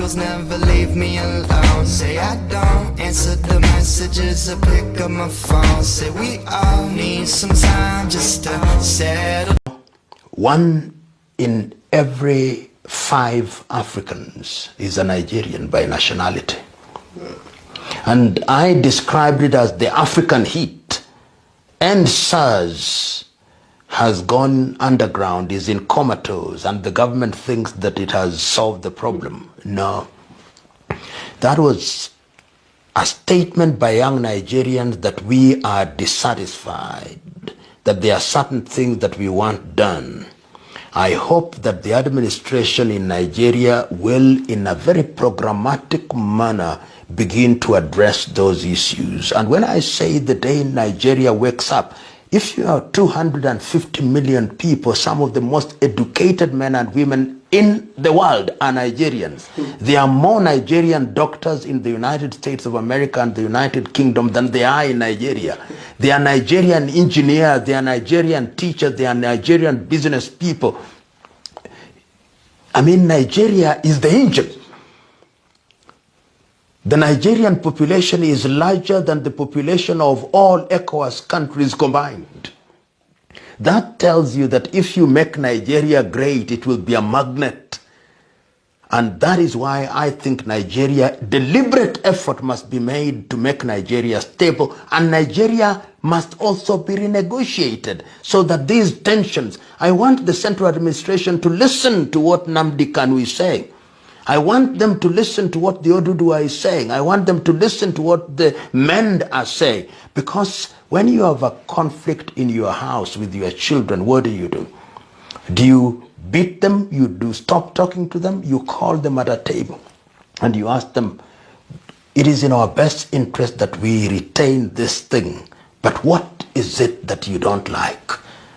circles never leave me alone. Say I don't answer the messages or pick up my phone. Say we all need some time just to settle. 1 in every 5 Africans is a Nigerian by nationality. And I described it as the African heat. And SARS has gone underground, is in comatose, and the government thinks that it has solved the problem. No. That was a statement by young Nigerians that we are dissatisfied, that there are certain things that we want done. I hope that the administration in Nigeria will, in a very programmatic manner, begin to address those issues. And when I say the day Nigeria wakes up, if you have 250 million people, some of the most educated men and women in the world are Nigerians. There are more Nigerian doctors in the United States of America and the United Kingdom than there are in Nigeria. There are Nigerian engineers, there are Nigerian teachers, there are Nigerian business people. I mean, Nigeria is the engine. The Nigerian population is larger than the population of all ECOWAS countries combined. That tells you that if you make Nigeria great, it will be a magnet. And that is why I think deliberate effort must be made to make Nigeria stable, and Nigeria must also be renegotiated so that these tensions, I want the central administration to listen to what Nnamdi Kanu is saying. I want them to listen to what the Oduduwa is saying. I want them to listen to what the MEND are saying. Because when you have a conflict in your house with your children, what do? Do you beat them? You do stop talking to them? You call them at a table and you ask them, it is in our best interest that we retain this thing, but what is it that you don't like?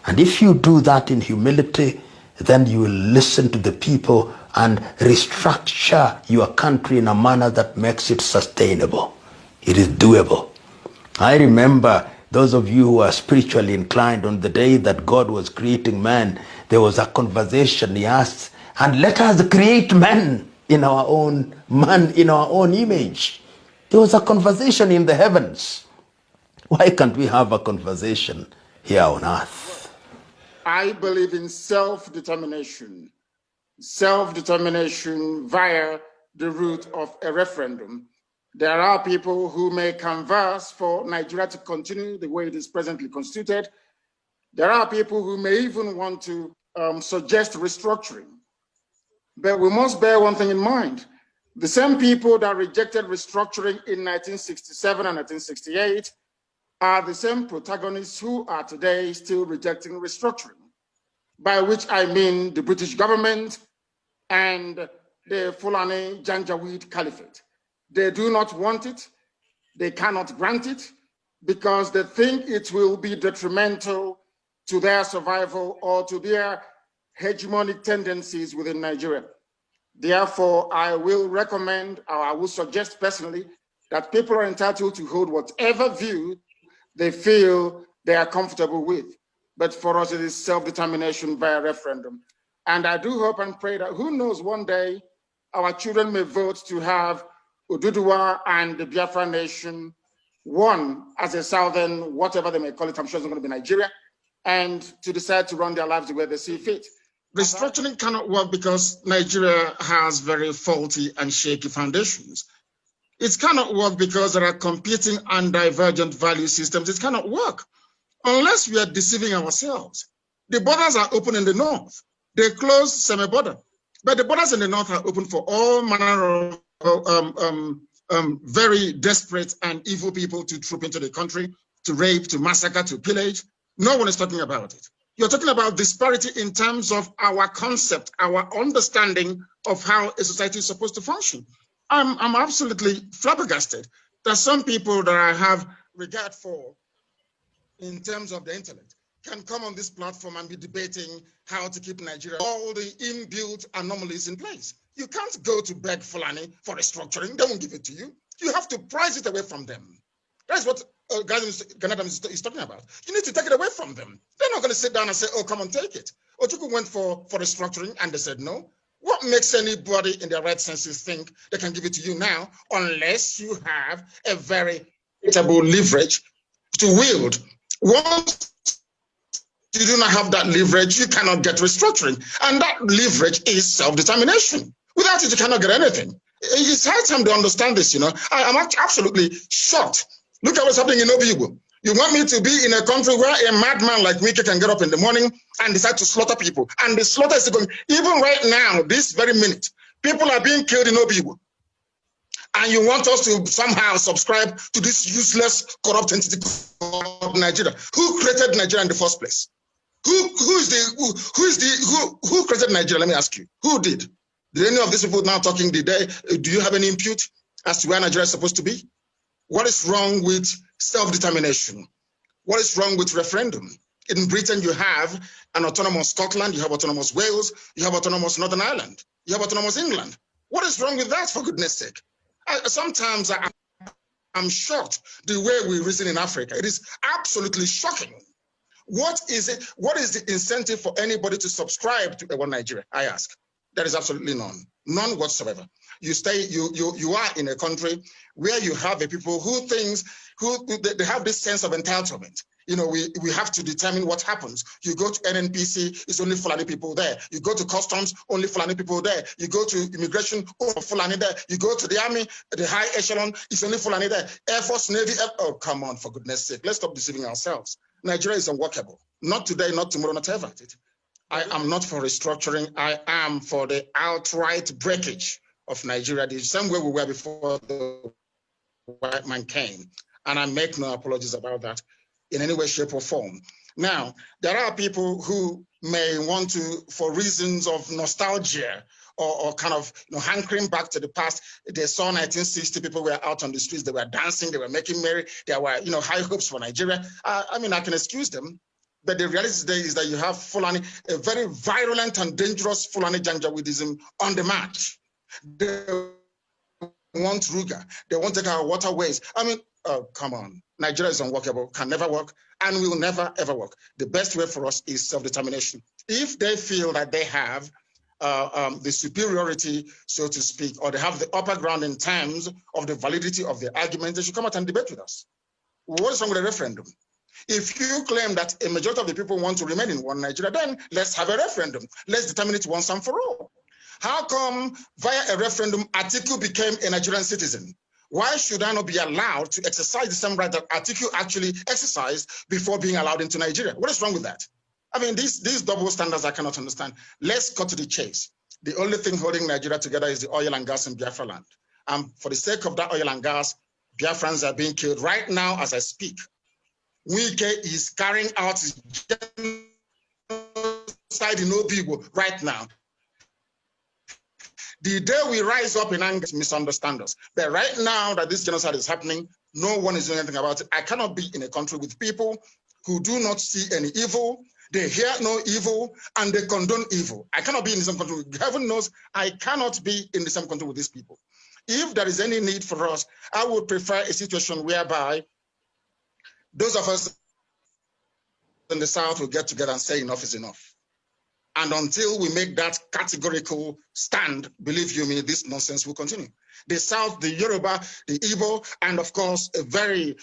And if you do that in humility, then you will listen to the people and restructure your country in a manner that makes it sustainable. It is doable. I remember those of you who are spiritually inclined, on the day that God was creating man, there was a conversation. He asked, and let us create man in our own image. There was a conversation in the heavens. Why can't we have a conversation here on earth? I believe in self-determination. Self-determination via the route of a referendum. There are people who may canvass for Nigeria to continue the way it is presently constituted. There are people who may even want to suggest restructuring. But we must bear one thing in mind. The same people that rejected restructuring in 1967 and 1968 are the same protagonists who are today still rejecting restructuring, by which I mean the British government and the Fulani Janjaweed Caliphate. They do not want it, they cannot grant it, because they think it will be detrimental to their survival or to their hegemonic tendencies within Nigeria. Therefore, I will recommend, or I will suggest personally, that people are entitled to hold whatever view they feel they are comfortable with. But for us, it is self-determination via referendum. And I do hope and pray that, who knows, one day our children may vote to have Oduduwa and the Biafra nation, one as a southern, whatever they may call it, I'm sure it's not going to be Nigeria, and to decide to run their lives the way they see fit. Restructuring cannot work because Nigeria has very faulty and shaky foundations. It cannot work because there are competing and divergent value systems. It cannot work unless we are deceiving ourselves. The borders are open in the north. They close semi-border, but the borders in the north are open for all manner of very desperate and evil people to troop into the country, to rape, to massacre, to pillage. No one is talking about it. You're talking about disparity in terms of our concept, our understanding of how a society is supposed to function. I'm absolutely flabbergasted that some people that I have regard for in terms of the intellect can come on this platform and be debating how to keep Nigeria, all the inbuilt anomalies in place. You can't go to beg Fulani for restructuring. They won't give it to you. You have to prize it away from them. That's what Ganadam is talking about. You need to take it away from them. They're not going to sit down and say, oh, come and take it. Ojuku went for restructuring and they said no. What makes anybody in their right senses think they can give it to you now, unless you have a very equitable leverage to wield? Once you do not have that leverage, you cannot get restructuring. And that leverage is self-determination. Without it, you cannot get anything. It's high time to understand this, I'm absolutely shocked. Look at what's happening in Obibo. You want me to be in a country where a madman like Wike can get up in the morning and decide to slaughter people. And the slaughter is going, even right now, this very minute, people are being killed in Obibo. And you want us to somehow subscribe to this useless, corrupt entity called Nigeria. Who created Nigeria in the first place? Who created Nigeria? Let me ask you. Who did? Did any of these people now talking today? Do you have any input as to where Nigeria is supposed to be? What is wrong with self-determination? What is wrong with referendum? In Britain, you have an autonomous Scotland, you have autonomous Wales, you have autonomous Northern Ireland, you have autonomous England. What is wrong with that, for goodness sake? Sometimes I'm shocked the way we reason in Africa. It is absolutely shocking. What is it? What is the incentive for anybody to subscribe to One Nigeria? I ask. There is absolutely none, none whatsoever. You are in a country where you have a people who they have this sense of entitlement. We have to determine what happens. You go to NNPC, it's only Fulani people there. You go to customs, only Fulani people there. You go to immigration, only Fulani there. You go to the army, the high echelon, it's only Fulani there. Air Force, Navy, oh, come on, for goodness sake. Let's stop deceiving ourselves. Nigeria is unworkable. Not today, not tomorrow, not ever. I am not for restructuring. I am for the outright breakage of Nigeria, the same way we were before the white man came. And I make no apologies about that in any way, shape, or form. Now, there are people who may want to, for reasons of nostalgia or kind of hankering back to the past, they saw 1960, people were out on the streets, they were dancing, they were making merry, there were high hopes for Nigeria. I mean, I can excuse them, but the reality today is that you have Fulani, a very virulent and dangerous Fulani Janjaweedism on the march. They want Ruga, they want to take our waterways. I mean, oh, come on. Nigeria is unworkable, can never work, and will never, ever work. The best way for us is self-determination. If they feel that they have the superiority, so to speak, or they have the upper ground in terms of the validity of the argument, they should come out and debate with us. What is wrong with a referendum? If you claim that a majority of the people want to remain in one Nigeria, then let's have a referendum. Let's determine it once and for all. How come via a referendum, Atiku became a Nigerian citizen? Why should I not be allowed to exercise the same right that Atiku actually exercised before being allowed into Nigeria? What is wrong with that? I mean, these double standards I cannot understand. Let's cut to the chase. The only thing holding Nigeria together is the oil and gas in Biafra land. And for the sake of that oil and gas, Biafrans are being killed right now as I speak. Wike is carrying out his genocide in Obibo right now. The day we rise up in anger, misunderstand us. But right now that this genocide is happening, no one is doing anything about it. I cannot be in a country with people who do not see any evil, they hear no evil, and they condone evil. I cannot be in the same country. Heaven knows I cannot be in the same country with these people. If there is any need for us, I would prefer a situation whereby those of us in the South will get together and say enough is enough. And until we make that categorical stand, believe you me, this nonsense will continue. The South, the Yoruba, the Igbo, and of course, a very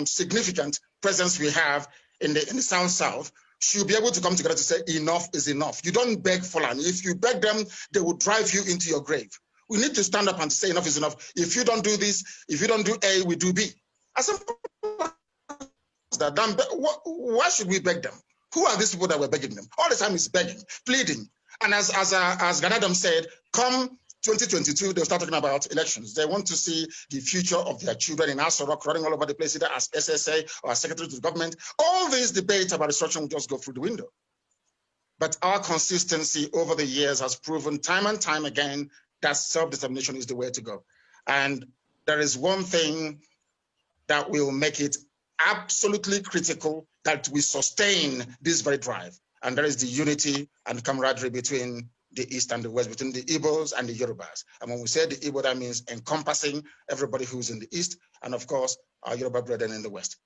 significant presence we have in the South should be able to come together to say enough is enough. You don't beg Fulani. If you beg them, they will drive you into your grave. We need to stand up and say enough is enough. If you don't do this, if you don't do A, we do B. As simple as that. Why should we beg them? Who are these people that were begging them? All the time is begging, pleading. And as Ganadam said, come 2022, they'll start talking about elections. They want to see the future of their children in Asorok running all over the place, either as SSA or as secretary to the government. All these debates about restructuring will just go through the window. But our consistency over the years has proven time and time again that self-determination is the way to go. And there is one thing that will make it absolutely critical that we sustain this very drive. And there is the unity and camaraderie between the East and the West, between the Igbos and the Yorubas. And when we say the Igbo, that means encompassing everybody who's in the East and of course, our Yoruba brethren in the West.